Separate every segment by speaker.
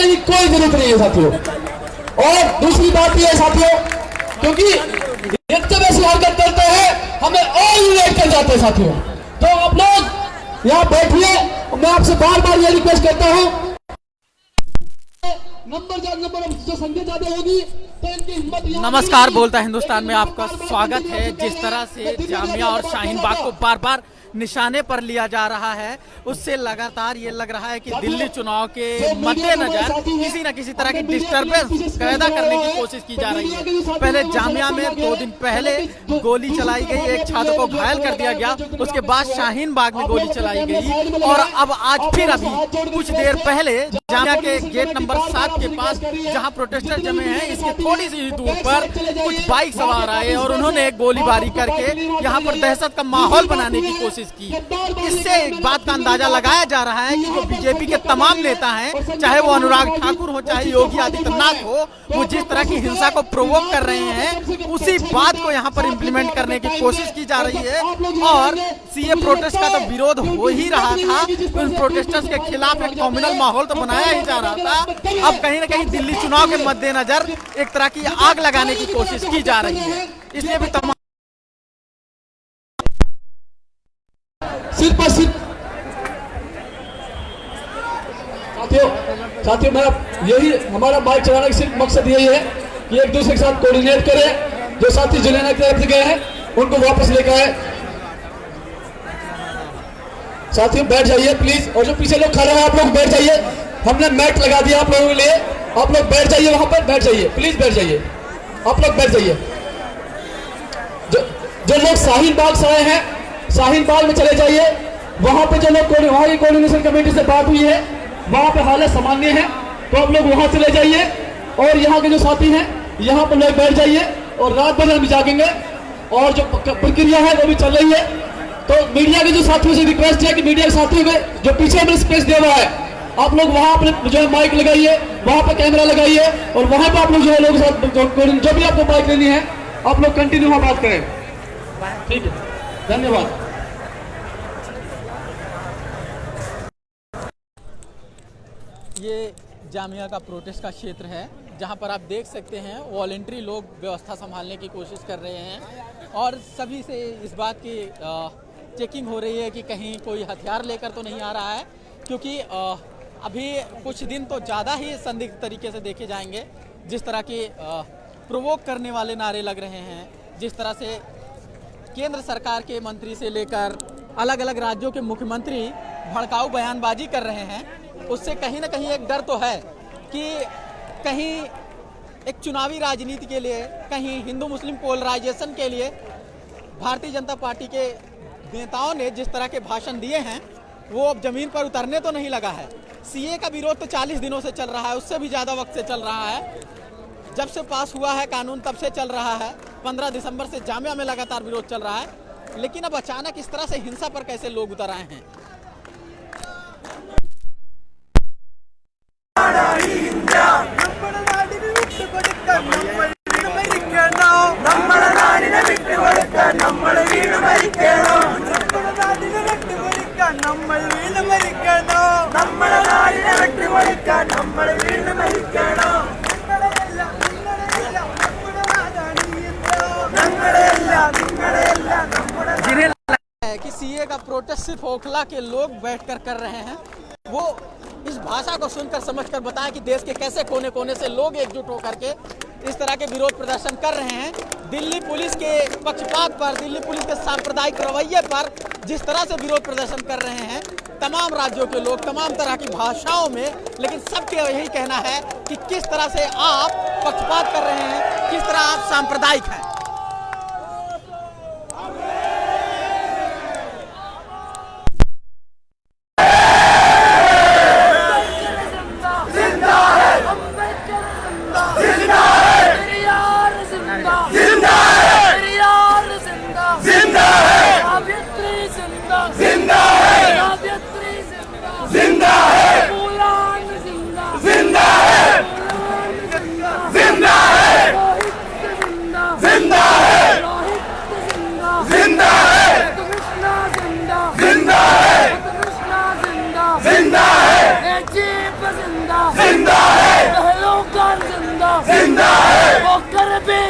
Speaker 1: करने की कोई जरूरत नहीं है साथियों। और दूसरी बात यह है साथियों, क्योंकि एक जब ऐसी हरकत करते हैं हमें और यूनाइट कर जाते हैं साथियों। तो आप लोग यहाँ बैठिए, मैं आपसे बार बार ये रिक्वेस्ट करता हूँ, नंबर जो संख्या ज्यादा होगी तो इनकी हिम्मत।
Speaker 2: नमस्कार, बोलता हिंदुस्तान में आपका स्वागत है। जिस तरह से जामिया और शाहीन बाग को बार बार निशाने पर लिया जा रहा है, उससे लगातार ये लग रहा है कि दिल्ली चुनाव के मद्देनजर किसी न किसी तरह की डिस्टर्बेंस पैदा करने की कोशिश की जा रही है। पहले जामिया में 2 दिन पहले गोली चलाई गई, एक छात्र को घायल कर दिया गया, उसके बाद शाहीन बाग में गोली चलाई गई और अब आज फिर अभी कुछ देर पहले जामिया के गेट नंबर 7 के पास जहां प्रोटेस्टर जमे हैं, इसके थोड़ी सी दूर पर कुछ बाइक सवार आए और उन्होंने गोलीबारी करके यहां पर दहशत का माहौल बनाने की कोशिश की। इससे एक बात का अंदाजा लगाया जा रहा है कि जो बीजेपी के तमाम नेता हैं, चाहे वो अनुराग ठाकुर हो चाहे योगी आदित्यनाथ हो, वो जिस तरह की हिंसा को प्रोवोक कर रहे हैं, उसी बात को यहाँ पर इम्प्लीमेंट करने की कोशिश की जा रही है। और सीए प्रोटेस्ट का तो विरोध हो ही रहा था, उन प्रोटेस्टर्स के खिलाफ एक कम्युनल माहौल तो बनाया ही जा रहा था। अब कहीं न कहीं दिल्ली चुनाव के मद्देनजर एक तरह की आग लगाने की कोशिश की जा रही है। इसलिए भी तमाम
Speaker 1: सिर्फ और सिर्फ साथियों मैं यही हमारा बाइक चलाने का सिर्फ मकसद यही है कि एक दूसरे के साथ कोऑर्डिनेट करें। जो साथी जुलेना की तरफ से गए हैं उनको वापस लेकर आए। साथियों बैठ जाइए प्लीज, और जो पीछे लोग खड़े हैं आप लोग बैठ जाइए। हमने मैट लगा दिया आप लोगों के लिए, आप लोग बैठ जाइए, वहां पर बैठ जाइए, प्लीज बैठ जाइए, आप लोग बैठ जाइए। जो लोग शाहीन बाग से आए हैं, शाहीन बाग में चले जाइए। वहां पे जो लोग वहां की कोऑर्डिनेशन कमेटी से बात हुई है, वहां पे हालत सामान्य है, तो आप लोग वहां चले जाइए। और यहाँ के जो साथी हैं यहाँ पर लोग बैठ जाइए और रात भर हम जागेंगे। और जो प्रक्रिया है वो भी चल रही है। तो मीडिया के जो साथियों से रिक्वेस्ट है कि मीडिया के साथियों के जो पीछे हमें स्पेस दे रहा है, आप लोग वहां पर जो है माइक लगाइए, वहां पर कैमरा लगाइए और वहां पर आप लोग जो है लोगों के साथ जो भी आपको बाइक लेनी है आप लोग कंटिन्यू वहां बात करें। ठीक है, धन्यवाद।
Speaker 2: ये जामिया का प्रोटेस्ट का क्षेत्र है, जहां पर आप देख सकते हैं वॉलंटरी लोग व्यवस्था संभालने की कोशिश कर रहे हैं और सभी से इस बात की चेकिंग हो रही है कि कहीं कोई हथियार लेकर तो नहीं आ रहा है, क्योंकि अभी कुछ दिन तो ज़्यादा ही संदिग्ध तरीके से देखे जाएंगे। जिस तरह के प्रोवोक करने वाले नारे लग रहे हैं, जिस तरह से केंद्र सरकार के मंत्री से लेकर अलग अलग राज्यों के मुख्यमंत्री भड़काऊ बयानबाजी कर रहे हैं, उससे कहीं ना कहीं एक डर तो है कि कहीं एक चुनावी राजनीति के लिए, कहीं हिंदू मुस्लिम पोलराइजेशन के लिए भारतीय जनता पार्टी के नेताओं ने जिस तरह के भाषण दिए हैं वो अब जमीन पर उतरने तो नहीं लगा है। सीए का विरोध तो 40 दिनों से चल रहा है, उससे भी ज़्यादा वक्त से चल रहा है। जब से पास हुआ है कानून तब से चल रहा है। 15 दिसंबर से जामिया में लगातार विरोध चल रहा है, लेकिन अब अचानक इस तरह से हिंसा पर कैसे लोग उतर आए हैं। जिन्हें लगता है कि सीए का प्रोटेस्ट सिर्फ ओखला के लोग बैठकर कर रहे हैं, वो इस भाषा को सुनकर समझकर बताएं कि देश के कैसे कोने कोने से लोग एकजुट होकर के इस तरह के विरोध प्रदर्शन कर रहे हैं। दिल्ली पुलिस के पक्षपात पर, दिल्ली पुलिस के सांप्रदायिक रवैये पर जिस तरह से विरोध प्रदर्शन कर रहे हैं तमाम राज्यों के लोग, तमाम तरह की भाषाओं में, लेकिन सबके यही कहना है कि किस तरह से आप पक्षपात कर रहे हैं, किस तरह आप सांप्रदायिक हैं।
Speaker 3: जिंदा है।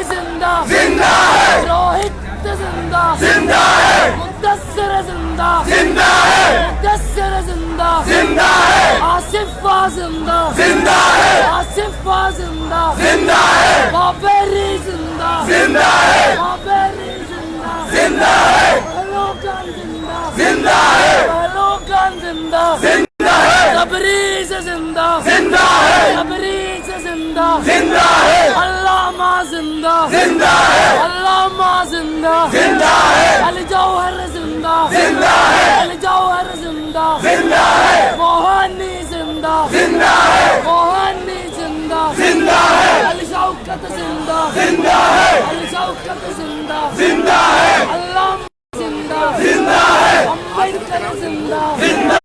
Speaker 3: जिंदा जिंदा है, रोहित जिंदा जिंदा है, मुद्दस्सिर जिंदा जिंदा है, मुद्दस्सिर जिंदा जिंदा है, आसिफ जिंदा जिंदा है, आसिफ जिंदा जिंदा है, बाबरी जिंदा जिंदा है, बाबरी जिंदा जिंदा है, पहलवान जिंदा जिंदा है, पहलवान जिंदा जिंदा है, तबरीज जिंदा जिंदा है, तबरीज जिंदा जिंदा है, अल्लामा जिंदा जिंदा है, अल्लामा जिंदा जिंदा है, अली जौहर जिंदा जिंदा है, अली जौहर जिंदा जिंदा है, मोहानी जिंदा जिंदा है, मोहानी जिंदा जिंदा है, अली शौकत जिंदा जिंदा है, अली शौकत जिंदा जिंदा है, अल्लामा जिंदा जिंदा है, अम्बेडकर जिंदा जिंदा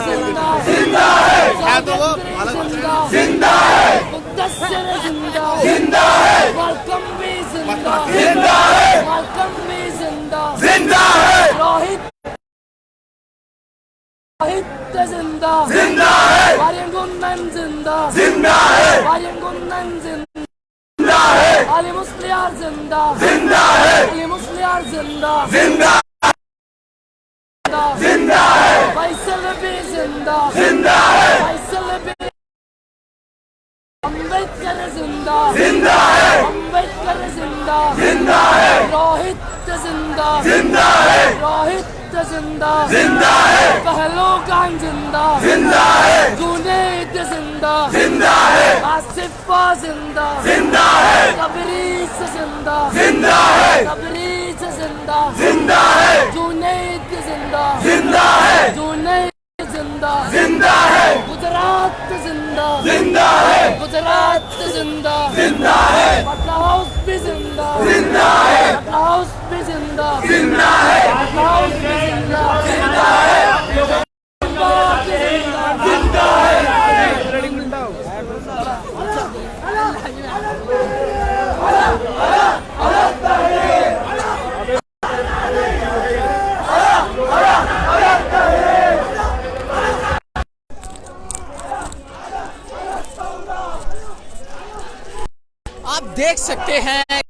Speaker 3: जिंदा जिंदा है, जिंदा जिंदा है, मुद्दस्सिर जिंदा जिंदा है, मालकम भी जिंदा जिंदा है, मालकम भी जिंदा जिंदा है, रोहित जिंदा जिंदा है, वारियंगुन्नन जिंदा जिंदा है, वारियंगुन्नन जिंदा है, अली मुस्लियार जिंदा जिंदा है, अली मुस्लियार जिंदा जिंदा जिंदा है, फैसल भी जिंदा जिंदा है, फैसल भी, अम्बेडकर जिंदा जिंदा है, अम्बेडकर जिंदा जिंदा है, रोहित जिंदा जिंदा है, रोहित जिंदा जिंदा है, पहलवान जिंदा जिंदा है, जुनैद जिंदा जिंदा है, आसिफ जिंदा जिंदा है, तबरीज जिंदा जिंदा है, तबरीज जिंदा जिंदा है, जुनैद जिंदा जिंदा है, जुनैद जिंदा जिंदा है, गुजरात जिंदा जिंदा है, गुजरात जिंदा जिंदा है, पटना हाउस भी जिंदा जिंदा है, पटना हाउस भी जिंदा जिंदा है, पटना हाउस भी जिंदा जिंदा है, जिंदा है।
Speaker 2: आप देख सकते हैं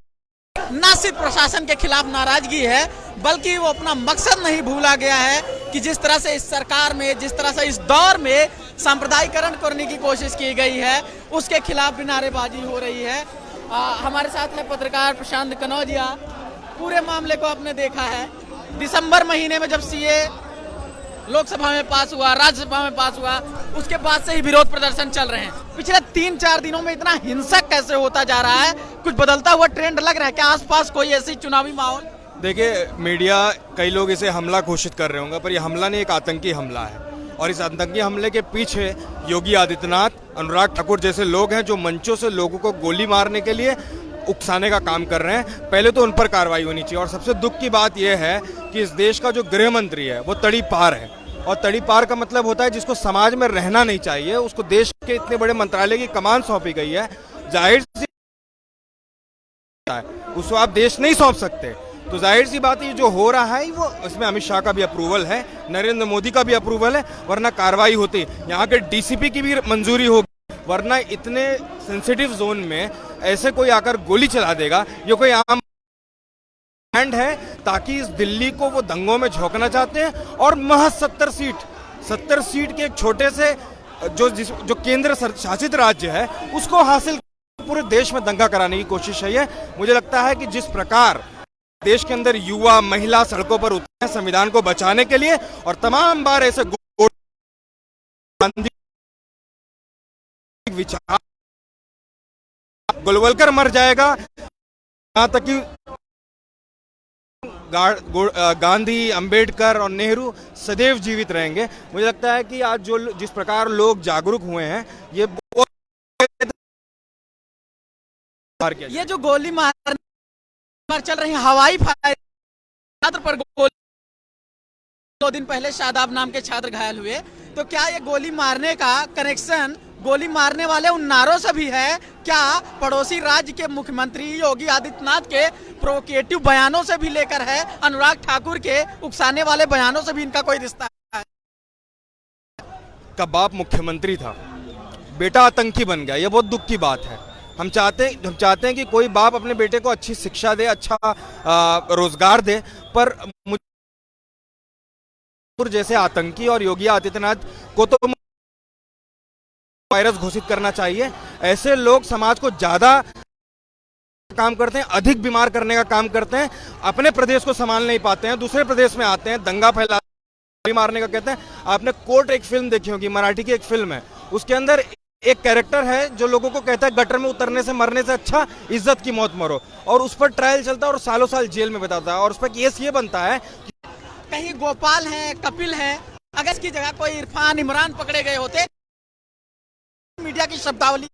Speaker 2: न सिर्फ प्रशासन के खिलाफ नाराजगी है, बल्कि वो अपना मकसद नहीं भूला गया है कि जिस तरह से इस सरकार में, जिस तरह से इस दौर में सांप्रदायिकरण करने की कोशिश की गई है, उसके खिलाफ भी नारेबाजी हो रही है। हमारे साथ है पत्रकार प्रशांत कनौजिया। पूरे मामले को आपने देखा है, दिसंबर महीने में जब सीए लोकसभा में पास हुआ, राज्यसभा में पास हुआ, उसके बाद से ही विरोध प्रदर्शन चल रहे हैं। पिछले 3-4 दिनों में इतना हिंसक कैसे होता जा रहा है? कुछ बदलता हुआ ट्रेंड लग रहा है क्या आसपास कोई ऐसी चुनावी माहौल?
Speaker 4: देखिए, मीडिया, कई लोग इसे हमला घोषित कर रहे होंगे, पर यह हमला नहीं, एक आतंकी हमला है। और इस आतंकी हमले के पीछे योगी आदित्यनाथ, अनुराग ठाकुर जैसे लोग हैं जो मंचों से लोगों को गोली मारने के लिए उकसाने का काम कर रहे हैं। पहले तो उन पर कार्रवाई होनी चाहिए। और सबसे दुख की बात यह है कि इस देश का जो गृह मंत्री है वो तड़ी पार है। और तड़ी पार का मतलब होता है जिसको समाज में रहना नहीं चाहिए, उसको देश के इतने बड़े मंत्रालय की कमान सौंपी गई है, जाहिर सी उसको आप देश नहीं सौंप सकते। तो जाहिर सी बात है जो हो रहा है वो, इसमें अमित शाह का भी अप्रूवल है, नरेंद्र मोदी का भी अप्रूवल है, वरना कार्रवाई होती। यहाँ के डीसीपी की भी मंजूरी होगी, वरना इतने सेंसिटिव जोन में ऐसे कोई आकर गोली चला देगा। ये कोई आम हैंड है ताकि इस दिल्ली को वो दंगों में झोंकना चाहते हैं। और महज 70 सीट के एक छोटे से जो केंद्र शासित राज्य है उसको हासिल पूरे देश में दंगा कराने की कोशिश है। मुझे लगता है कि जिस प्रकार देश के अंदर युवा, महिला सड़कों पर उतरे हैं संविधान को बचाने के लिए, और तमाम बार ऐसे विचार गोलवलकर मर जाएगा, यहाँ तक कि गांधी, अंबेडकर और नेहरू सदैव जीवित रहेंगे। मुझे लगता है कि आज जिस प्रकार लोग जागरूक हुए हैं,
Speaker 2: ये जो गोली मार चल रही है, हवाई फायर छात्र पर गोली, 2 दिन पहले शादाब नाम के छात्र घायल हुए, तो क्या ये गोली मारने का कनेक्शन गोली मारने वाले उन नारों से भी है? क्या पड़ोसी राज्य के मुख्यमंत्री योगी आदित्यनाथ के प्रोवोकेटिव बयानों से भी लेकर है, अनुराग ठाकुर के उकसाने वाले बयानों से भी इनका कोई रिश्ता है?
Speaker 4: का बाप मुख्यमंत्री था, बेटा आतंकी बन गया, ये बहुत दुख की बात है। हम चाहते हैं कि कोई बाप अपने बेटे को अच्छी शिक्षा दे, अच्छा रोजगार दे, पर जैसे आतंकी और योगी आदित्यनाथ को तो वायरस घोषित करना चाहिए। ऐसे लोग समाज को ज्यादा काम करते हैं, अधिक बीमार करने का काम करते हैं, अपने प्रदेश को संभाल नहीं पाते हैं, दूसरे प्रदेश में आते हैं, दंगा फैलाते, मारने का कहते हैं। आपने कोर्ट एक फिल्म देखी होगी, मराठी की एक फिल्म है, उसके अंदर एक कैरेक्टर है जो लोगों को कहता है गटर में उतरने से मरने से अच्छा इज्जत की मौत मरो, और उस पर ट्रायल चलता है और सालों साल जेल में बिताता है, और उस पर केस ये बनता है
Speaker 2: कहीं गोपाल हैं, कपिल हैं, अगर इसकी जगह कोई इरफान, इमरान पकड़े गए होते, मीडिया की शब्दावली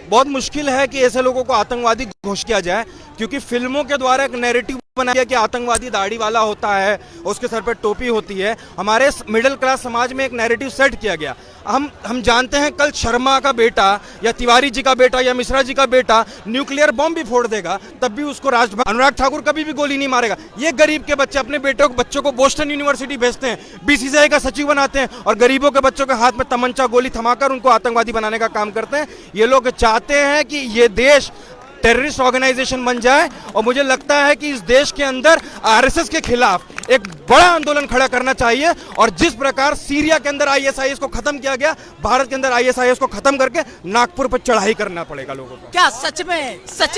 Speaker 4: बहुत मुश्किल है कि ऐसे लोगों को आतंकवादी घोषित किया जाए, क्योंकि फिल्मों के द्वारा एक नैरेटिव बनाया गया कि आतंकवादी दाढ़ी वाला होता है, उसके सर पर टोपी होती है। हमारे मिडिल क्लास समाज में एक नैरेटिव सेट किया गया। हम जानते हैं कल शर्मा का बेटा या तिवारी जी का बेटा या मिश्रा जी का बेटा न्यूक्लियर बॉम्ब भी फोड़ देगा, तब भी उसको अनुराग ठाकुर कभी भी गोली नहीं मारेगा। ये गरीब के बच्चे अपने बच्चों को बोस्टन यूनिवर्सिटी भेजते हैं, बीसीसीआई का सचिव बनाते हैं, और गरीबों के बच्चों के हाथ में तमंचा गोली थमाकर उनको आतंकवादी बनाने का काम करते हैं। ये लोग चाहते हैं कि ये देश टेररिस्ट ऑर्गेनाइजेशन बन जाए, और मुझे लगता है कि इस देश के अंदर आरएसएस के खिलाफ एक बड़ा आंदोलन खड़ा करना चाहिए, और जिस प्रकार सीरिया के अंदर आईएसआईएस को खत्म किया गया, भारत के अंदर आईएसआईएस को खत्म करके नागपुर पर चढ़ाई करना पड़ेगा लोगों को।
Speaker 2: क्या सच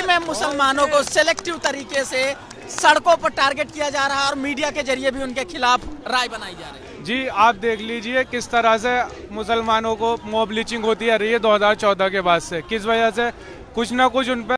Speaker 2: में मुसलमानों को सेलेक्टिव तरीके से सड़कों पर टारगेट किया जा रहा है और मीडिया के जरिए भी उनके खिलाफ राय बनाई जा रही है?
Speaker 5: जी, आप देख लीजिए किस तरह से मुसलमानों को मॉब लिंचिंग होती आ रही है 2014 के बाद से, किस वजह से कुछ ना कुछ उन पर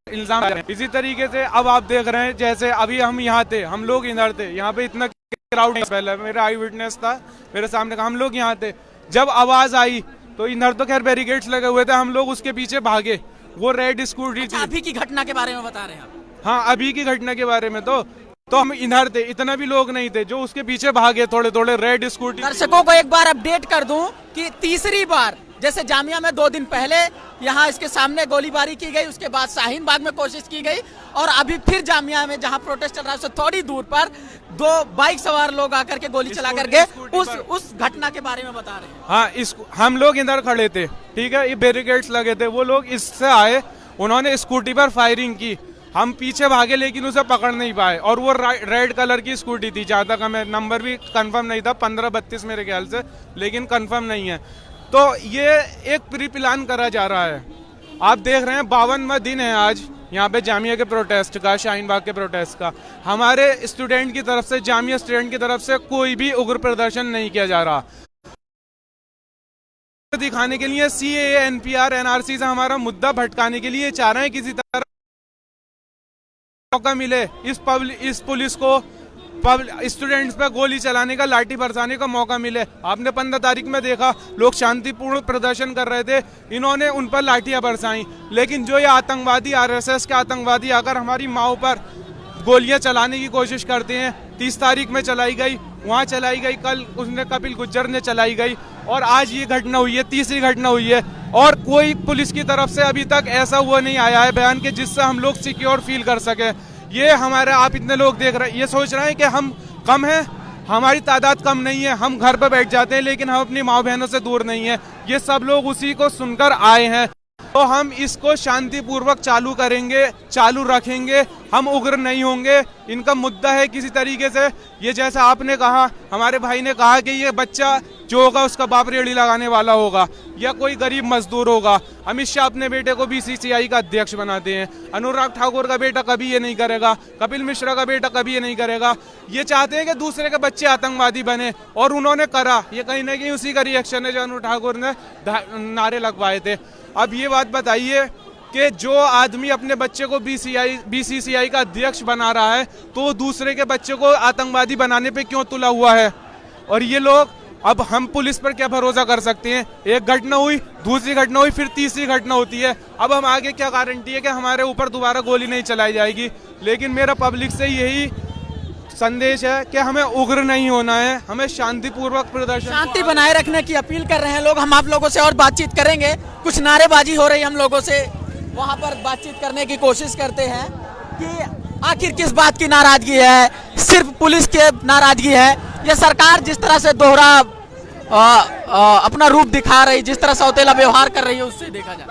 Speaker 5: इल्जाम आ रहे हैं। इसी तरीके से अब आप देख रहे हैं, जैसे अभी हम यहाँ थे, हम लोग इधर थे, यहाँ पे इतना क्राउड नहीं, पहले मेरा आई विटनेस था, मेरे सामने का, हम लोग यहाँ थे, जब आवाज आई तो इधर तो खैर बैरिकेड्स लगे हुए थे, हम लोग उसके पीछे भागे, वो रेड स्कूटी थी।
Speaker 2: अभी की घटना के बारे में बता रहे हैं आप?
Speaker 5: हाँ, अभी की घटना के बारे में तो हम इधर थे, इतना भी लोग नहीं थे, जो उसके पीछे भागे थोड़े थोड़े रेड स्कूटी।
Speaker 2: दर्शकों को एक बार अपडेट कर दूं कि तीसरी बार, जैसे जामिया में 2 दिन पहले यहाँ इसके सामने गोलीबारी की गई, उसके बाद शाहीन बाग में कोशिश की गई, और अभी फिर जामिया में जहाँ प्रोटेस्ट चल रहा है उससे थोड़ी दूर पर 2 बाइक सवार लोग आकर के गोली चला करके उस घटना के बारे में बता रहे हैं।
Speaker 5: हाँ, हम लोग इधर खड़े थे, ठीक है, ये बैरिकेड्स लगे थे, वो लोग इससे आए, उन्होंने स्कूटी पर फायरिंग की, हम पीछे भागे लेकिन उसे पकड़ नहीं पाए, और वो रेड कलर की स्कूटी थी, जहाँ तक हमें नंबर भी कंफर्म नहीं था, 1532 मेरे ख्याल से, लेकिन कंफर्म नहीं है। तो ये एक प्री प्लान करा जा रहा है। आप देख रहे हैं 52वां दिन है आज यहाँ पे जामिया के प्रोटेस्ट का, शाहीन बाग के प्रोटेस्ट का। हमारे स्टूडेंट की तरफ से, जामिया स्टूडेंट की तरफ से कोई भी उग्र प्रदर्शन नहीं किया जा रहा। दिखाने के लिए सीएए, एनपीआर, एनआरसी से हमारा मुद्दा भटकाने के लिए चाह रहे हैं किसी तरह मौका मिले, इस पुलिस को स्टूडेंट्स पे गोली चलाने का, लाठी बरसाने का मौका मिले। आपने 15 तारीख में देखा, लोग शांतिपूर्ण प्रदर्शन कर रहे थे, इन्होंने उन पर लाठियां बरसाई, लेकिन जो ये आतंकवादी, आरएसएस के आतंकवादी आकर हमारी माओ पर गोलियां चलाने की कोशिश करते हैं। 30 तारीख में चलाई गई, वहां चलाई गई, कल उसने कपिल गुज्जर ने चलाई गई, और आज ये घटना हुई है, तीसरी घटना हुई है, और कोई पुलिस की तरफ से अभी तक ऐसा हुआ नहीं आया है बयान के जिससे हम लोग सिक्योर फील कर सके। ये हमारे, आप इतने लोग देख रहे हैं, ये सोच रहे हैं कि हम कम हैं, हमारी तादाद कम नहीं है, हम घर पर बैठ जाते हैं, लेकिन हम अपनी माँ बहनों से दूर नहीं है। ये सब लोग उसी को सुनकर आए हैं, तो हम इसको शांतिपूर्वक चालू करेंगे, चालू रखेंगे, हम उग्र नहीं होंगे। इनका मुद्दा है किसी तरीके से, ये जैसा आपने कहा, हमारे भाई ने कहा कि ये बच्चा जो होगा उसका बाप रेहड़ी लगाने वाला होगा या कोई गरीब मजदूर होगा। अमित शाह अपने बेटे को बीसीसीआई का अध्यक्ष बनाते हैं, अनुराग ठाकुर का बेटा कभी ये नहीं करेगा, कपिल मिश्रा का बेटा कभी ये नहीं करेगा। ये चाहते हैं कि दूसरे के बच्चे आतंकवादी बने, और उन्होंने करा। ये कहीं ना कहीं उसी का रिएक्शन है जो अनुराग ठाकुर ने नारे लगवाए थे। अब ये बात बताइए कि जो आदमी अपने बच्चे को बीसीसीआई का अध्यक्ष बना रहा है, तो दूसरे के बच्चे को आतंकवादी बनाने पे क्यों तुला हुआ है? और ये लोग, अब हम पुलिस पर क्या भरोसा कर सकते हैं? एक घटना हुई, दूसरी घटना हुई, फिर तीसरी घटना होती है। अब हम आगे क्या गारंटी है कि हमारे ऊपर दोबारा गोली नहीं चलाई जाएगी? लेकिन मेरा पब्लिक से यही संदेश है कि हमें उग्र नहीं होना है, हमें शांतिपूर्वक प्रदर्शन,
Speaker 2: शांति बनाए रखने की अपील कर रहे हैं लोग। हम आप लोगों से और बातचीत करेंगे, कुछ नारेबाजी हो रही है, हम लोगों से वहां पर बातचीत करने की कोशिश करते हैं कि आखिर किस बात की नाराजगी है। सिर्फ पुलिस की नाराजगी है, ये सरकार जिस तरह से दोहरा अपना रूप दिखा रही, जिस तरह सौतेला व्यवहार कर रही है उससे देखा जाए।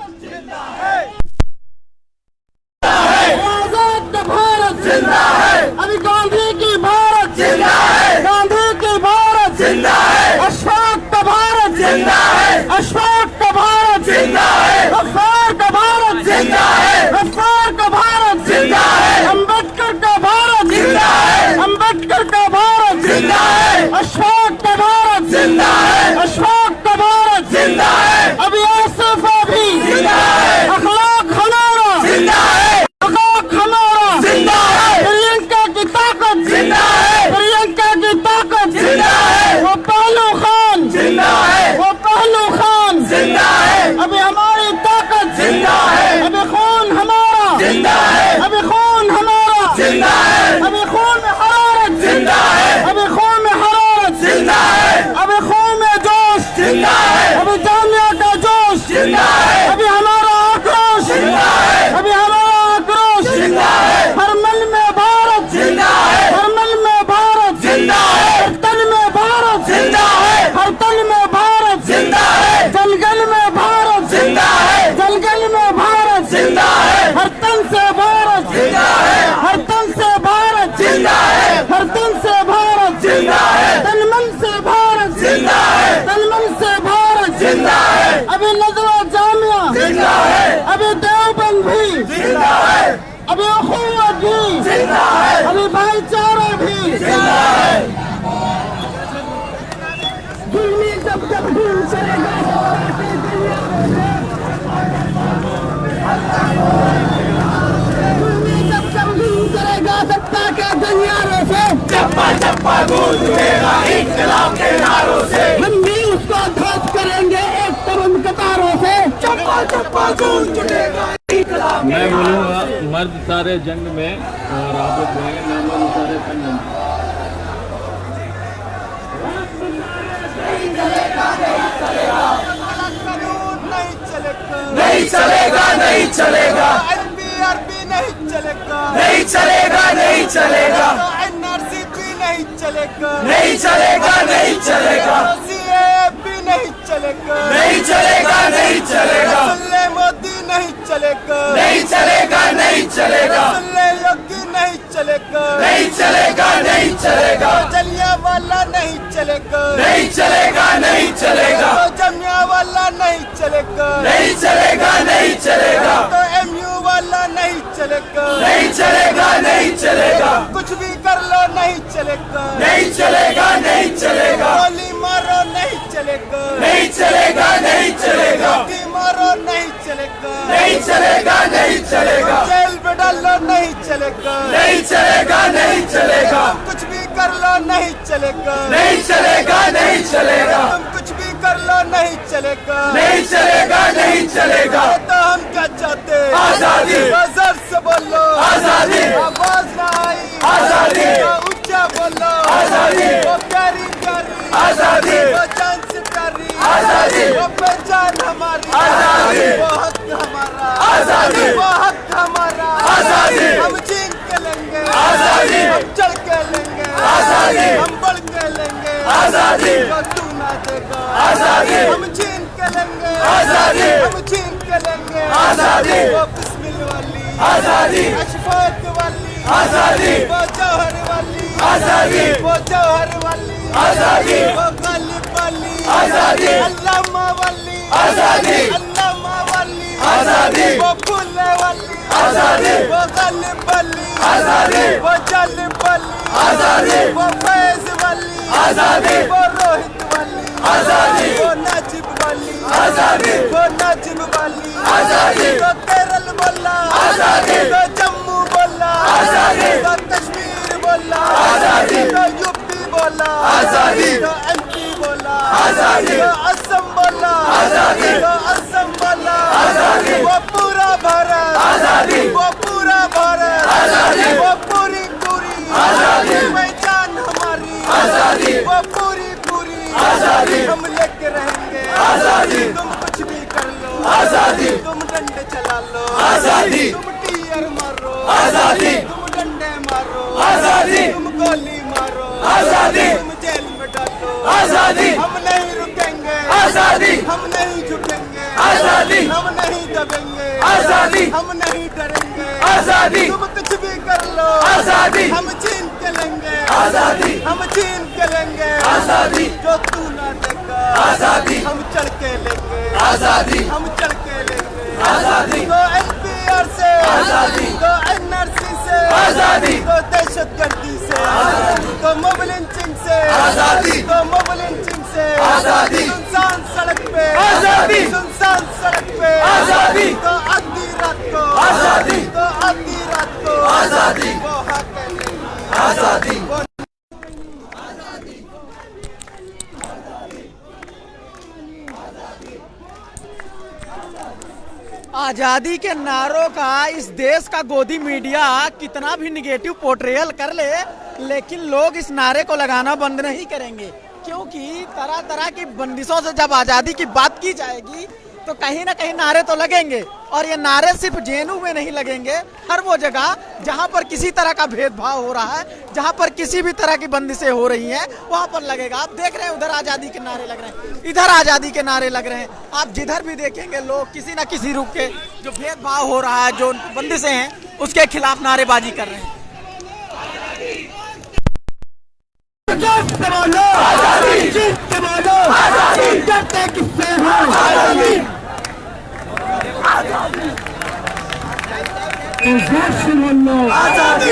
Speaker 3: आजाद भारत जिंदा है, अभी गांधी की भारत जिंदा है, गांधी की भारत जिंदा है, अशफाक का भारत जिंदा है, अशफाक का भारत जिंदा है, गफ्फार का भारत जिंदा है, गफ्फार का भारत जिंदा है, अम्बेडकर का भारत जिंदा है, अम्बेडकर का भारत जिंदा है, अशफाक का भारत जिंदा है, अशफाक का भारत जिंदा है, अभी आसिफ अभी जिंदा है, अखलाक हमारा जिंदा है, अखलाक हमारा जिंदा है, प्रियंका की ताकत जिंदा है, प्रियंका की ताकत जिंदा है, वो पहलू खान जिंदा है, वो पहलू खान जिंदा है, अभी हमारी ताकत जिंदा है, अभी खून हमारा जिंदा है, अभी खून हमारा जिंदा है, अभी खून में हरारत जिंदा है, अभी खून में हरारत जिंदा है, अभी खून में जोश जिंदा है, अभी जामिया का जोश जिंदा है, अभी हमारा आक्रोश जिंदा है, अभी हमारा आक्रोश जिंदा है, हर मन में भारत जिंदा है, हर मन में भारत जिंदा है, हर तन में भारत जिंदा है, हर तन में भारत जिंदा है, जलगल में भारत जिंदा है, जलगल में भारत जिंदा है, हर तन से भारत जिंदा है, हर तन से भारत जिंदा है, हर तन से भारत जिंदा है, तन मन से भारत जिंदा है, तन मन से भारत जिंदा है, अभी नजवा जामिया जिंदा है, अभी देवबंद भी जिंदा है, अभी अखुवत भी जिंदा है, अभी भाईचारा भी जिंदा है। जुल्मी जब जब दूर चलेगा, जुल्मी जब जब दूर चलेगा सत्ता के दुनियारों से, चप्पा चप्पा गूंज उठेगा इनकलाब के नारों से, हम भी उसको ध्वस्त करेंगे एक तरुण कतारों से, चप्पा चप्पा गूंज उठेगा इनकलाब।
Speaker 6: मैं बोलूँगा मर्द सारे जंग में और आप लोग बोलेंगे नामर्द सारे तंग में।
Speaker 3: नहीं चलेगा, नहीं चलेगा, एनपीआरपी नहीं चलेगा, नहीं चलेगा, नहीं चलेगा, एनआरसीपी नहीं चलेगा, नहीं चलेगा, नहीं चलेगा, सीएपी नहीं चलेगा, नहीं चलेगा, नहीं चलेगा, सुल्ले मोदी नहीं चलेगा, नहीं चलेगा, नहीं चलेगा, सुल्ले योगी नहीं चलेगा, नहीं चलेगा, नहीं चलेगा, जलियांवाला नहीं चलेगा, नहीं चलेगा, नहीं चलेगा, जमियांवाला नहीं चलेगा, नहीं चलेगा, नहीं चलेगा, तो एमयू वाला नहीं चलेगा, नहीं चलेगा, नहीं चलेगा, कुछ भी कर लो नहीं चलेगा, नहीं चलेगा, नहीं चलेगा, गोली मारो नहीं चलेगा, नहीं चलेगा, नहीं चलेगा, गोली मारो नहीं चलेगा, नहीं चलेगा, नहीं चलेगा, जेल में डालो नहीं चलेगा, नहीं चलेगा, नहीं चलेगा, कुछ भी कर लो नहीं चलेगा, नहीं चलेगा, नहीं चलेगा, तुम कुछ भी कर लो नहीं चलेगा, नहीं चलेगा, नहीं चलेगा, तो हम क्या चाहते हैं? आजादी, बाजार से बोलो आजादी, आवाज ना आई आजादी, ऊंचा बोलो आजादी, वो प्यारी प्यारी आजादी, वो जान से प्यारी आजादी, वो पहचान हमारी आजादी, वो हक हमारा आजादी, वो हक हमारा आजादी, हम छीन के लेंगे आजादी, हम चढ़ के लेंगे आजादी, हम बढ़ के लेंगे आजादी, जो तू ना देगा आजादी, हम छीन के लेंगे आजादी, हम छीन के लेंगे आजादी, वो बिस्मिल वाली आजादी, अशफाक वाली आजादी, वो जौहर वाली आजादी, वो जौहर वाली आजादी, वो गालिब वाली आजादी, अल्लामा वाली आजादी, अल्लामा वाली आजादी, वो फूले वाली आजादी, वो गालिब वाली आजादी, वो जालिब वाली आजादी, वो फैज वाली आजादी, वो रोहित वाली आजादी, वो नाजिब वाली आजादी, वो नाजिब वाली आजादी, तो केरल बोला आजादी, तो जम्मू बोला आजादी, तो कश्मीर बोला आजादी, तो यूपी बोला आजादी, तो एमपी बोला आजादी, तो असम बोला आजादी, तो असम बोला आजादी, वो पूरा भारत आजादी, वो पूरा भारत आजादी, वो पूरी पूरी आजादी, पहचान हमारी आजादी, वो पूरी पूरी आजादी, हम लेके रहेंगे आजादी, तुम कुछ भी कर लो आजादी, तुम डंडे चला लो आजादी, तुम टीयर मारो आजादी, तुम डंडे मारो आजादी, तुम गोली मारो आजादी, तुम जेल में डालो आजादी, हम नहीं रुके
Speaker 7: हम नहीं डरेंगे,
Speaker 8: आजादी,
Speaker 7: तुम कुछ भी कर लो,
Speaker 8: आजादी,
Speaker 7: हम छीन के लेंगे,
Speaker 8: आजादी,
Speaker 7: हम छीन के लेंगे,
Speaker 8: आजादी,
Speaker 7: जो तू ना देगा,
Speaker 8: आजादी,
Speaker 7: हम चढ़ के लेंगे,
Speaker 8: आजादी,
Speaker 7: हम चढ़ के लेंगे,
Speaker 8: आजादी,
Speaker 7: तो NPR से,
Speaker 8: आजादी,
Speaker 7: तो NRC से,
Speaker 8: आजादी,
Speaker 7: तो दहशतगर्दी से, तो मोब लिंचिंग से,
Speaker 8: आजादी,
Speaker 7: तो मोब लिंचिंग से,
Speaker 8: आजादी,
Speaker 7: सुनसान सड़क पे,
Speaker 8: आजादी,
Speaker 7: सुनसान सड़क पे,
Speaker 8: आजादी,
Speaker 7: तो आधी रात को,
Speaker 8: आजादी,
Speaker 7: तो आधी रात को,
Speaker 8: आजादी,
Speaker 7: वो हक है,
Speaker 8: आजादी,
Speaker 2: आजादी के नारों का इस देश का गोदी मीडिया कितना भी निगेटिव पोर्ट्रेयल कर ले, लेकिन लोग इस नारे को लगाना बंद नहीं करेंगे, क्योंकि तरह तरह की बंदिशों से जब आजादी की बात की जाएगी तो कहीं ना कहीं नारे तो लगेंगे। और ये नारे सिर्फ जेएनयू में नहीं लगेंगे, हर वो जगह जहां पर किसी तरह का भेदभाव हो रहा है, जहां पर किसी भी तरह की बंदिशें हो रही हैं, वहां पर लगेगा। आप देख रहे हैं उधर आजादी के नारे लग रहे हैं, इधर आजादी के नारे लग रहे हैं। आप जिधर भी देखेंगे लोग किसी न किसी रूप के जो भेदभाव हो रहा है, जो बंदिशें हैं, उसके खिलाफ नारेबाजी कर रहे हैं।
Speaker 8: आजादी,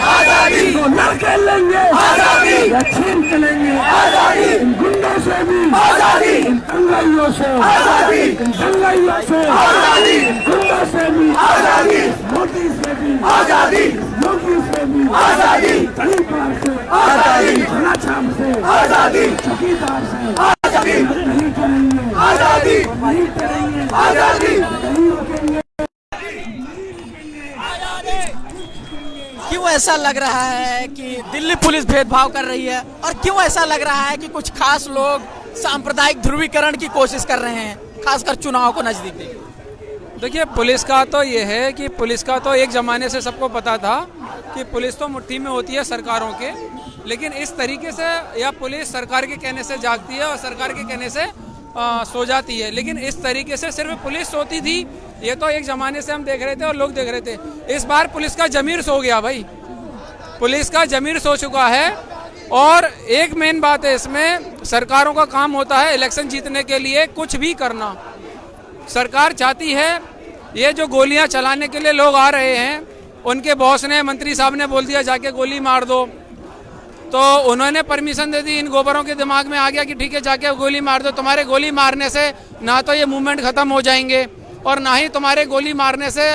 Speaker 8: आजादी, लड़के लेंगे, आजादी, छीन के लेंगे, आजादी, गुंडों से भी, आजादी, दंगाइयों से, आजादी, दंगाइयों से, आजादी, गुंडों से भी, आजादी, मोदी से भी, आजादी, योगी से भी, आजादी, तलीबान से, आजादी, घनाश्याम से, आजादी, चौकीदार से, आजादी, नहीं करेंगे, आजादी, नहीं करेंगे, आजादी, नहीं रुकेंगे।
Speaker 2: क्यों ऐसा लग रहा है कि दिल्ली पुलिस भेदभाव कर रही है, और क्यों ऐसा लग रहा है कि कुछ खास लोग सांप्रदायिक ध्रुवीकरण की कोशिश कर रहे हैं, खासकर चुनाव को नजदीक देखिए?
Speaker 9: देखिए, पुलिस का तो ये है कि पुलिस का तो एक ज़माने से सबको पता था कि पुलिस तो मुट्ठी में होती है सरकारों के, लेकिन इस तरीके से या पुलिस सरकार के कहने से जागती है और सरकार के कहने से सो जाती है, लेकिन इस तरीके से सिर्फ पुलिस सोती थी ये तो एक ज़माने से हम देख रहे थे और लोग देख रहे थे। इस बार पुलिस का ज़मीर सो गया भाई, पुलिस का ज़मीर सो चुका है। और एक मेन बात है इसमें, सरकारों का काम होता है इलेक्शन जीतने के लिए कुछ भी करना। सरकार चाहती है ये जो गोलियां चलाने के लिए लोग आ रहे हैं, उनके बॉस ने, मंत्री साहब ने बोल दिया जाके गोली मार दो, तो उन्होंने परमिशन दे दी। इन गोबरों के दिमाग में आ गया कि ठीक है जाके गोली मार दो। तुम्हारे गोली मारने से ना तो ये मूवमेंट खत्म हो जाएंगे और ना ही तुम्हारे गोली मारने से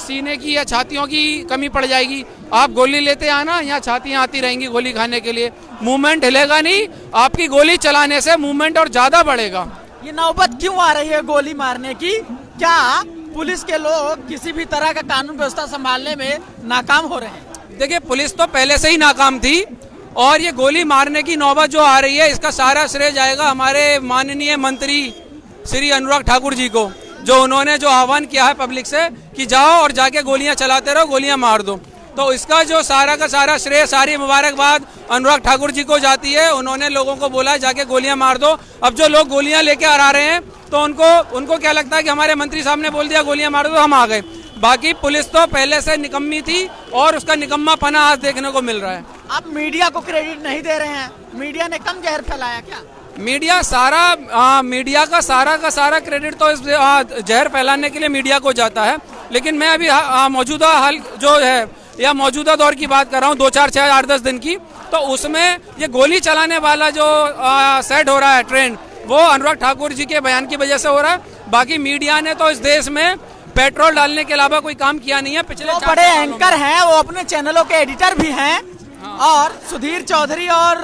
Speaker 9: सीने की या छातियों की कमी पड़ जाएगी। आप गोली लेते आना, यहाँ छातियाँ आती रहेंगी गोली खाने के लिए, मूवमेंट हिलेगा नहीं। आपकी गोली चलाने से मूवमेंट और ज्यादा बढ़ेगा।
Speaker 2: ये नौबत क्यों आ रही है गोली मारने की? क्या पुलिस के लोग किसी भी तरह का कानून व्यवस्था संभालने में नाकाम हो रहे हैं?
Speaker 9: देखिए, पुलिस तो पहले से ही नाकाम थी और ये गोली मारने की नौबत जो आ रही है, इसका सारा श्रेय जाएगा हमारे माननीय मंत्री श्री अनुराग ठाकुर जी को, जो उन्होंने जो आह्वान किया है पब्लिक से कि जाओ और जाके गोलियां चलाते रहो, गोलियां मार दो। तो इसका जो सारा का सारा श्रेय, सारी मुबारकबाद अनुराग ठाकुर जी को जाती है। उन्होंने लोगों को बोला जाके गोलियां मार दो। अब जो लोग गोलियां लेके आ रहे हैं तो उनको क्या लगता है कि हमारे मंत्री साहब ने बोल दिया गोलियां मार दो, हम आ गए। बाकी पुलिस तो पहले से निकम्मी थी और उसका निकम्मापना आज देखने को मिल रहा है।
Speaker 2: आप मीडिया को क्रेडिट नहीं दे रहे हैं, मीडिया ने कम जहर फैलाया क्या?
Speaker 9: मीडिया मीडिया का सारा क्रेडिट तो इस जहर फैलाने के लिए मीडिया को जाता है। लेकिन मैं अभी मौजूदा हाल जो है या मौजूदा दौर की बात कर रहा हूँ, 2, 4, 6, 8, 10 दिन की, तो उसमें ये गोली चलाने वाला जो सेट हो रहा है ट्रेंड, वो अनुराग ठाकुर जी के बयान की वजह से हो रहा है। बाकी मीडिया ने तो इस देश में पेट्रोल डालने के अलावा कोई काम किया नहीं है। पिछले
Speaker 2: बड़े एंकर हैं, वो अपने चैनलों के एडिटर भी हैं। और सुधीर चौधरी और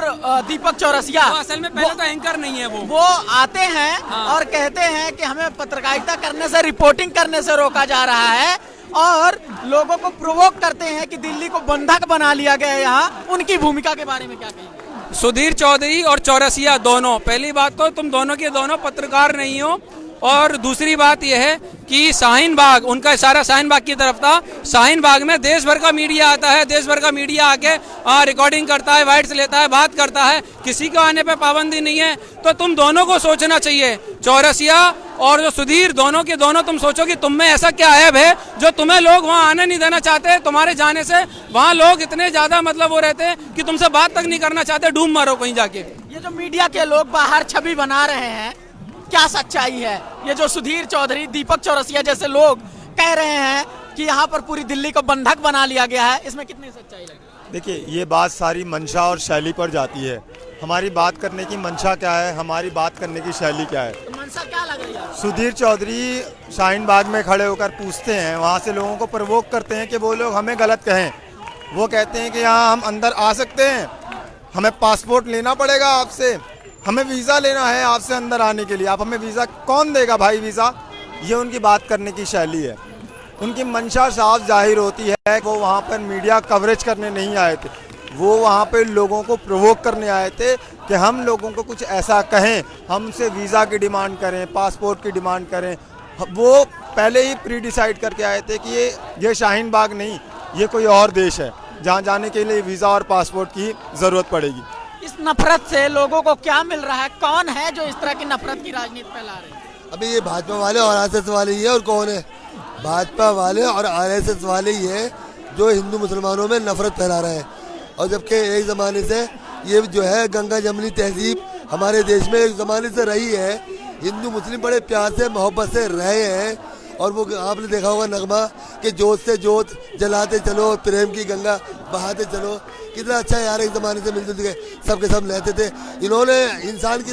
Speaker 2: दीपक चौरसिया,
Speaker 9: असल में पहले तो एंकर नहीं है, वो
Speaker 2: आते हैं और कहते हैं कि हमें पत्रकारिता करने से, रिपोर्टिंग करने से रोका जा रहा है, और लोगों को प्रोवोक करते हैं कि दिल्ली को बंधक बना लिया गया है। यहाँ उनकी भूमिका के बारे में क्या कहेंगे?
Speaker 9: सुधीर चौधरी और चौरसिया दोनों, पहली बात तो तुम दोनों के दोनों पत्रकार नहीं हो, और दूसरी बात यह है कि शाहीन बाग, उनका इशारा शाहीन बाग की तरफ था। शाहीन बाग में देश भर का मीडिया आता है, देश भर का मीडिया आके रिकॉर्डिंग करता है, वाइट्स लेता है, बात करता है, किसी को आने पे पाबंदी नहीं है। तो तुम दोनों को सोचना चाहिए, चौरसिया और जो सुधीर, दोनों के दोनों तुम सोचो कि तुम में ऐसा क्या ऐब है जो तुम्हें लोग वहाँ आने नहीं देना चाहते। तुम्हारे जाने से वहाँ लोग इतने ज्यादा मतलब वो रहते हैं कि तुमसे बात तक नहीं करना चाहते, डूब मारो कहीं जाके।
Speaker 2: ये जो मीडिया के लोग बाहर छवि बना रहे हैं, क्या सच्चाई है? ये जो सुधीर चौधरी, दीपक चौरसिया जैसे लोग कह रहे हैं कि यहाँ पर पूरी दिल्ली को बंधक बना लिया गया है, इसमें कितनी सच्चाई लगी?
Speaker 7: देखिए, ये बात सारी मंशा और शैली पर जाती है। हमारी बात करने की मंशा क्या है, हमारी बात करने की शैली क्या है।
Speaker 2: तो मंशा क्या लग रही है?
Speaker 7: सुधीर चौधरी शाहीन बाग में खड़े होकर पूछते हैं, वहाँ से लोगों को प्रवोक करते हैं कि वो लोग हमें गलत कहें। वो कहते हैं कि यहाँ हम अंदर आ सकते हैं, हमें पासपोर्ट लेना पड़ेगा आपसे, हमें वीज़ा लेना है आपसे अंदर आने के लिए, आप हमें वीज़ा कौन देगा भाई वीज़ा। ये उनकी बात करने की शैली है। उनकी मंशा साफ जाहिर होती है। वो वहाँ पर मीडिया कवरेज करने नहीं आए थे, वो वहाँ पे लोगों को प्रोवोक करने आए थे कि हम लोगों को कुछ ऐसा कहें, हमसे वीज़ा की डिमांड करें, पासपोर्ट की डिमांड करें। वो पहले ही प्री डिसाइड करके आए थे कि ये शाहीन बाग नहीं, ये कोई और देश है जहाँ जाने के लिए वीज़ा और पासपोर्ट की ज़रूरत पड़ेगी।
Speaker 2: इस नफरत से लोगों को क्या मिल रहा है? कौन है जो इस तरह की नफरत की राजनीति फैला रहे हैं?
Speaker 10: अभी ये भाजपा वाले और आरएसएस वाले ही है। और कौन है? भाजपा वाले और आरएसएस वाले ही है जो हिंदू मुसलमानों में नफरत फैला रहे हैं। और जबकि एक ज़माने से ये जो है गंगा जमनी तहजीब हमारे देश में एक ज़माने से रही है। हिंदू मुस्लिम बड़े प्यार से मोहब्बत से रहे हैं। और वो आपने देखा होगा नगमा कि जोत से जोत जलाते चलो, प्रेम की गंगा बहाते चलो। कितना अच्छा यार, एक ज़माने से मिलजुल के सब के सब रहते थे। इन्होंने इंसान के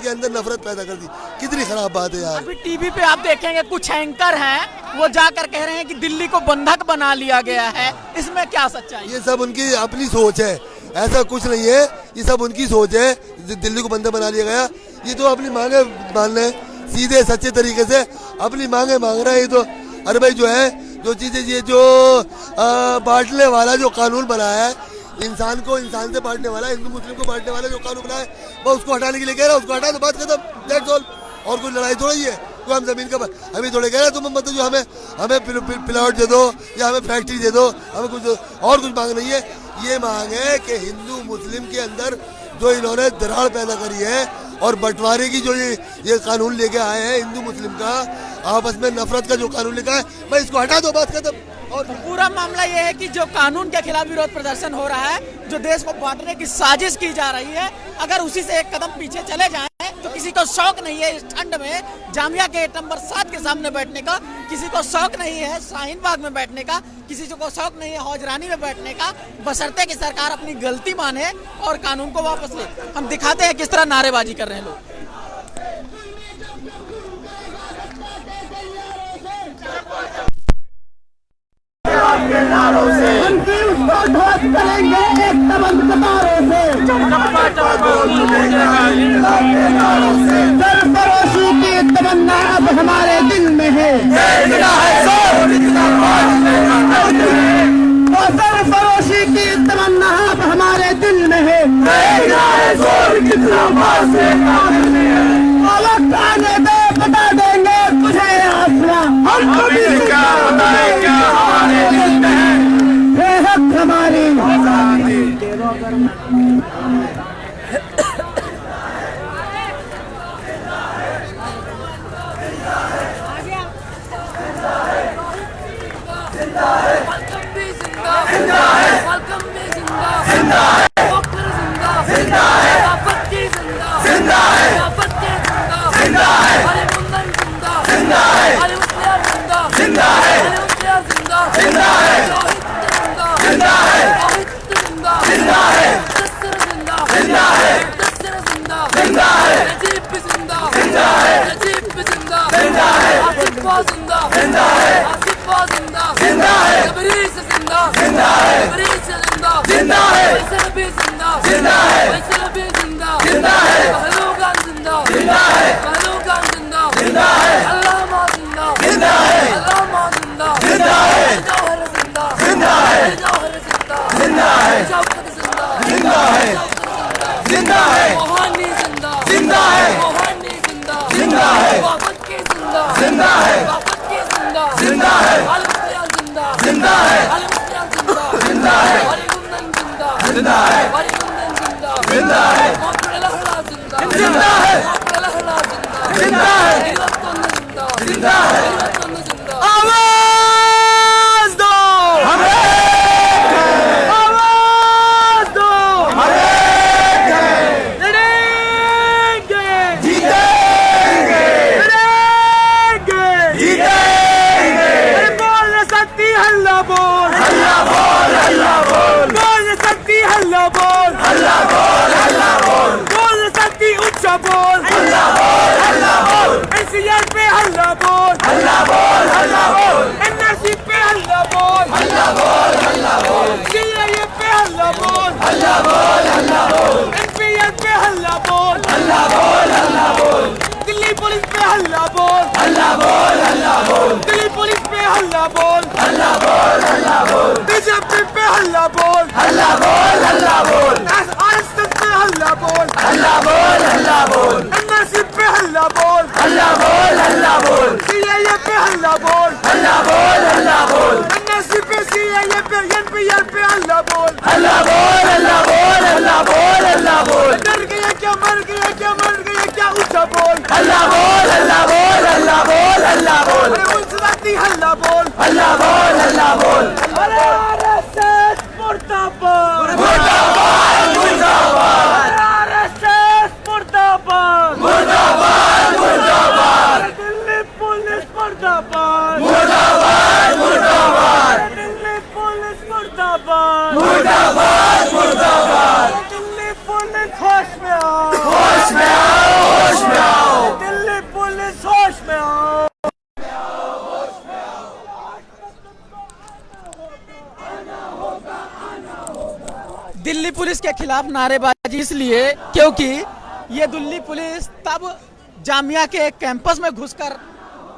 Speaker 10: अंदर नफरत पैदा कर दी। कितनी खराब बात है यार।
Speaker 2: अभी टीवी पे आप देखेंगे कुछ एंकर हैं, वो जाकर कह रहे हैं कि दिल्ली को बंधक बना लिया गया है, इसमें क्या सच्चाई?
Speaker 10: ये सब उनकी अपनी सोच है, ऐसा कुछ नहीं है। ये सब उनकी सोच है, दिल्ली को बंधक बना लिया गया। ये तो अपनी मांगे मान रहे, सीधे सच्चे तरीके से अपनी मांगे मांग रहे हैं। ये तो अरे भाई जो है जो चीजें, ये जो बांटने वाला जो कानून बनाया है, इंसान को इंसान से बांटने वाला, हिंदू मुस्लिम को बांटने वाला जो कानून बनाया है, वो उसको हटाने के लिए कह रहा है। उसको हटा तो बात खत्म, दैट्स ऑल। और कोई लड़ाई थोड़ी है। तो हम जमीन का अभी थोड़े कह रहे हैं तुम मतलब जो हमें प्लॉट दे दो या हमें फैक्ट्री दे दो, हमें कुछ और कुछ मांग नहीं है। ये मांग है कि हिंदू मुस्लिम के अंदर जो इन्होंने दरार पैदा करी है और बंटवारे की जो ये कानून लेके आए हैं, हिंदू मुस्लिम का आपस में नफरत का जो कानून लेकर आए, मैं इसको हटा दो, बात खत्म। और
Speaker 2: पूरा मामला ये है कि जो कानून के खिलाफ विरोध प्रदर्शन हो रहा है, जो देश को बांटने की साजिश की जा रही है, अगर उसी से एक कदम पीछे चले जाएं तो किसी को शौक नहीं है इस ठंड में जामिया के नंबर 7 के सामने बैठने का, किसी को शौक नहीं है शाहीन बाग में बैठने का, किसी को शौक नहीं है हौजरानी में बैठने का, बशर्ते कि सरकार अपनी गलती माने और कानून को वापस ले। हम दिखाते हैं किस तरह नारेबाजी कर रहे हैं लोग।
Speaker 8: सरफरोशी की तमन्ना अब हमारे दिल में है, सरफरोशी की तमन्ना अब हमारे दिल में है। वक्त आने दे, बता देंगे तुझे आसरा, हम कभी क्या बताएंगे हमारे दिल में है हक हमारी।
Speaker 3: जिंदा है। हल्ला बोल, एनआरसी पे हल्ला बोल, हल्ला बोल, हल्ला बोल, सीएए पे हल्ला बोल, हल्ला बोल, हल्ला बोल, एनपीआर पे हल्ला बोल, हल्ला बोल, हल्ला बोल, दिल्ली पुलिस पे हल्ला बोल, हल्ला बोल, हल्ला बोल, दिल्ली पुलिस पे हल्ला बोल, हल्ला बोल, हल्ला बोल, बीजेपी पे हल्ला बोल, हल्ला बोल, हल्ला बोल, आरएसएस पे हल्ला बोल, हल्ला बोल, हल्ला बोल, एनआरसी पे हल्ला बोल, हल्ला बोल, हल्ला बोल, सीएए पे हल्ला बोल, हल्ला बोल, हल्ला बोल, एनआरसी पे सीएए पे एनपीआर पे हल्ला बोल, हल्ला बोल, हल्ला बोल, हल्ला बोल, हल्ला बोल, डर गया क्या मर गया क्या मर गया क्या ऊंचा बोल, हल्ला बोल, हल्ला बोल, हल्ला बोल, हल्ला बोल, अरे मुंसलाती हल्ला बोल, हल्ला बोल, हल्ला बोल, अरे आरएसएस मुर्दाबाद, मुर्दाबाद, मुर्दाबाद, आरएसएस मुर्दाबाद, मुर्दाबाद, मुर्दाबाद, दिल्ली पुलिस मुर्दाबाद, मुर्दाबाद, मुर्दाबाद, दिल्ली पुलिस मुर्दाबाद, मुर्दाबाद, मुर्दाबाद, दिल्ली पुलिस होश में आओ, होश में आओ, होश में आओ, दिल्ली पुलिस होश में आओ।
Speaker 2: दिल्ली पुलिस के खिलाफ नारेबाजी इसलिए क्योंकि ये दिल्ली पुलिस तब जामिया के कैंपस में घुसकर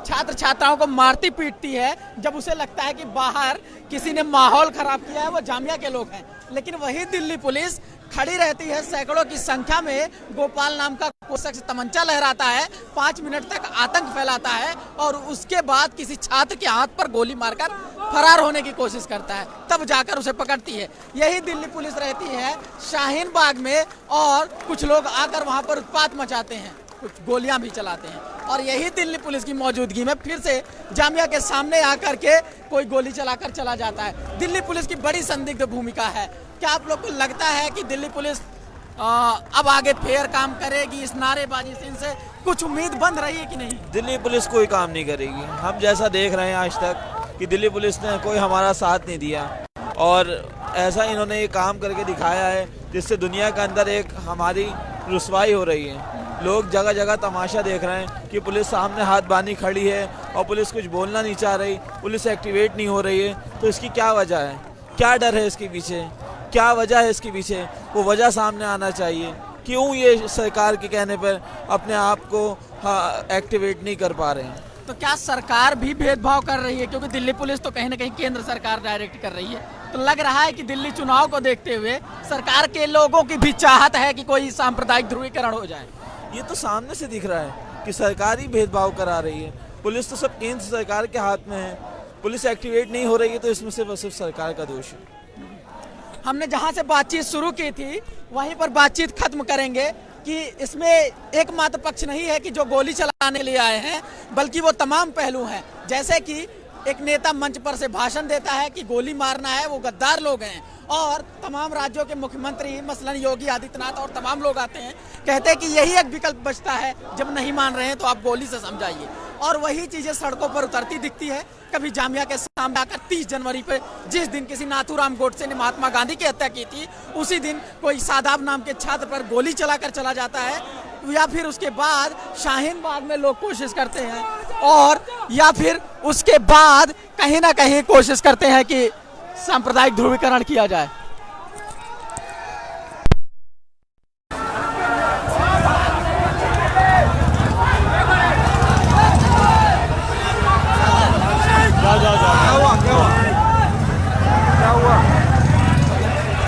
Speaker 2: छात्र छात्राओं को मारती पीटती है जब उसे लगता है कि बाहर किसी ने माहौल खराब किया है, वो जामिया के लोग हैं। लेकिन वही दिल्ली पुलिस खड़ी रहती है सैकड़ों की संख्या में, गोपाल नाम का कोई शख्स तमंचा लहराता है, 5 मिनट तक आतंक फैलाता है और उसके बाद किसी छात्र के हाथ पर गोली मारकर फरार होने की कोशिश करता है, तब जाकर उसे पकड़ती है। यही दिल्ली पुलिस रहती है शाहीन बाग में और कुछ लोग आकर वहां पर उत्पात मचाते हैं, कुछ गोलियां भी चलाते हैं और यही दिल्ली पुलिस की मौजूदगी में फिर से जामिया के सामने आकर के कोई गोली चलाकर चला जाता है। दिल्ली पुलिस की बड़ी संदिग्ध भूमिका है। क्या आप लोग को लगता है कि दिल्ली पुलिस अब आगे फेयर काम करेगी? इस नारेबाजी से इनसे कुछ उम्मीद बंद रही है कि नहीं?
Speaker 11: दिल्ली पुलिस कोई काम नहीं करेगी। हम जैसा देख रहे हैं आज तक कि दिल्ली पुलिस ने कोई हमारा साथ नहीं दिया और ऐसा इन्होंने ये काम करके दिखाया है जिससे दुनिया के अंदर एक हमारी रुसवाई हो रही है। लोग जगह जगह तमाशा देख रहे हैं कि पुलिस सामने हाथ बांधी खड़ी है और पुलिस कुछ बोलना नहीं चाह रही, पुलिस एक्टिवेट नहीं हो रही है। तो इसकी क्या वजह है? क्या डर है इसके पीछे? क्या वजह है इसके पीछे? वो वजह सामने आना चाहिए। क्यों ये सरकार के कहने पर अपने आप को एक्टिवेट नहीं कर पा रहे हैं?
Speaker 2: तो क्या सरकार भी भेदभाव कर रही है? क्योंकि दिल्ली पुलिस तो कहीं ना कहीं केंद्र सरकार डायरेक्ट कर रही है, तो लग रहा है कि दिल्ली चुनाव को देखते हुए सरकार के लोगों की भी चाहत है कि कोई सांप्रदायिक ध्रुवीकरण हो जाए।
Speaker 11: ये तो सामने से दिख रहा है कि सरकार ही भेदभाव करा रही है। पुलिस तो सब केंद्र सरकार के हाथ में है, पुलिस एक्टिवेट नहीं हो रही है, तो इसमें सिर्फ सरकार का दोष है।
Speaker 2: हमने जहां से बातचीत शुरू की थी वहीं पर बातचीत खत्म करेंगे कि इसमें एकमात्र पक्ष नहीं है कि जो गोली चलाने लिए आए हैं, बल्कि वो तमाम पहलू हैं। जैसे कि एक नेता मंच पर से भाषण देता है कि गोली मारना है वो गद्दार लोग हैं, और तमाम राज्यों के मुख्यमंत्री मसलन योगी आदित्यनाथ और तमाम लोग आते हैं, कहते हैं कि यही एक विकल्प बचता है, जब नहीं मान रहे हैं तो आप गोली से समझाइए। और वही चीजें सड़कों पर उतरती दिखती है। कभी जामिया के सामने आकर 30 जनवरी पे जिस दिन किसी नाथूराम गोडसे ने महात्मा गांधी की हत्या की थी, उसी दिन कोई सादाब नाम के छात्र पर गोली चलाकर चला जाता है, या फिर उसके बाद शाहीन बाग में लोग कोशिश करते हैं, और या फिर उसके बाद कहीं ना कहीं कोशिश करते हैं कि सांप्रदायिक ध्रुवीकरण किया जाए।